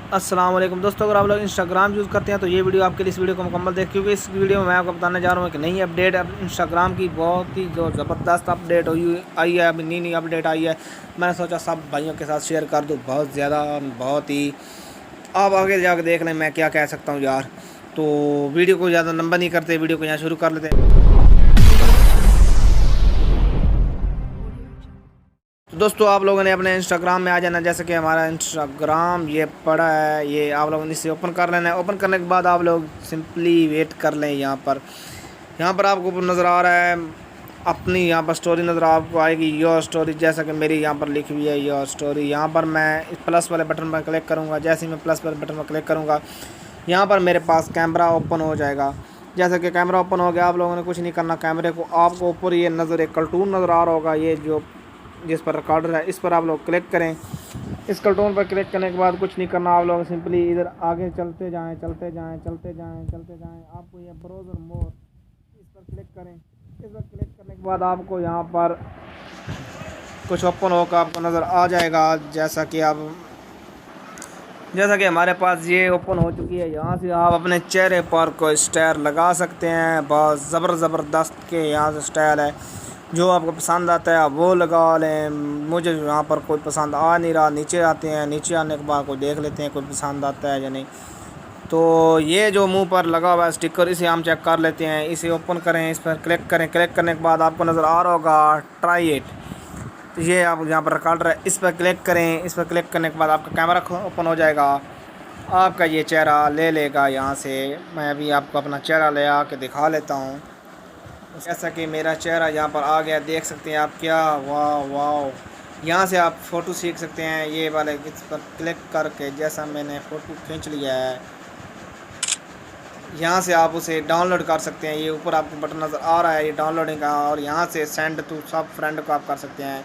अस्सलाम वालेकुम दोस्तों, अगर आप लोग इंस्टाग्राम यूज़ करते हैं तो ये वीडियो आपके लिए इस वीडियो को मुकम्मल देख, क्योंकि इस वीडियो में मैं आपको बताने जा रहा हूँ कि नई अपडेट अब इंस्टाग्राम की बहुत ही जो ज़बरदस्त अपडेट हुई आई है। अभी नई अपडेट आई है, मैंने सोचा सब भाइयों के साथ शेयर कर दूँ। बहुत ज़्यादा, बहुत ही, आप आगे जाकर देख लें मैं क्या कह सकता हूँ यार। तो वीडियो को ज़्यादा लंबा नहीं करते, वीडियो को यहाँ शुरू कर लेते हैं। तो दोस्तों, आप लोगों ने अपने इंस्टाग्राम में आ जाना। जैसे कि हमारा इंस्टाग्राम ये पड़ा है, ये आप लोगों ने इसे ओपन कर लेना है। ओपन करने के बाद आप लोग सिंपली वेट कर लें। यहाँ पर आपको नज़र आ रहा है अपनी, यहाँ पर स्टोरी नज़र आपको आएगी, योर स्टोरी। जैसा कि मेरी यहाँ पर लिखी हुई है योर स्टोरी। यहाँ पर मैं इस प्लस वाले बटन पर क्लिक करूँगा। जैसे ही मैं प्लस वाले बटन पर क्लिक करूँगा, यहाँ पर मेरे पास कैमरा ओपन हो जाएगा। जैसा कि कैमरा ओपन हो गया, आप लोगों ने कुछ नहीं करना। कैमरे को आपको ऊपर ये नज़र एक कार्टून नज़र आ रहा होगा, ये जो जिस पर रिकॉर्डर है, इस पर आप लोग क्लिक करें। इस कार्टून पर क्लिक करने के बाद कुछ नहीं करना, आप लोग सिंपली इधर आगे चलते जाएं, चलते जाएं, चलते जाएं, चलते जाएं। आपको ये ब्राउज़र मोर, इस पर क्लिक करें। इस पर क्लिक करने के बाद आपको यहाँ पर कुछ ओपन होकर आपको नज़र आ जाएगा। जैसा कि हमारे पास ये ओपन हो चुकी है। यहाँ से आप अपने चेहरे पर कोई स्टाइल लगा सकते हैं। बहुत ज़बरदस्त के यहाँ से स्टाइल है, जो आपको पसंद आता है आप वो लगा लें। मुझे यहाँ पर कोई पसंद आ नहीं रहा। नीचे आते हैं, नीचे आने के बाद कोई देख लेते हैं कोई पसंद आता है या नहीं। तो ये जो मुंह पर लगा हुआ है स्टिकर, इसे हम चेक कर लेते हैं। इसे ओपन करें, इस पर क्लिक करें। क्लिक करने के बाद आपको नज़र आ रहा होगा ट्राई इट। तो ये आप यहाँ पर रिकॉर्डर है, इस पर क्लिक करें। इस पर क्लिक करने के बाद आपका कैमरा ओपन हो जाएगा। आपका ये चेहरा ले लेगा यहाँ से। मैं अभी आपको अपना चेहरा ले आके दिखा लेता हूँ। जैसा कि मेरा चेहरा यहाँ पर आ गया, देख सकते हैं आप। क्या वाह वाह, यहाँ से आप फ़ोटो सीख सकते हैं। ये वाले इस पर क्लिक करके, जैसा मैंने फ़ोटो खींच लिया है, यहाँ से आप उसे डाउनलोड कर सकते हैं। ये ऊपर आपको बटन नज़र आ रहा है, ये डाउनलोडिंग का। और यहाँ से सेंड टू सब फ्रेंड को आप कर सकते हैं।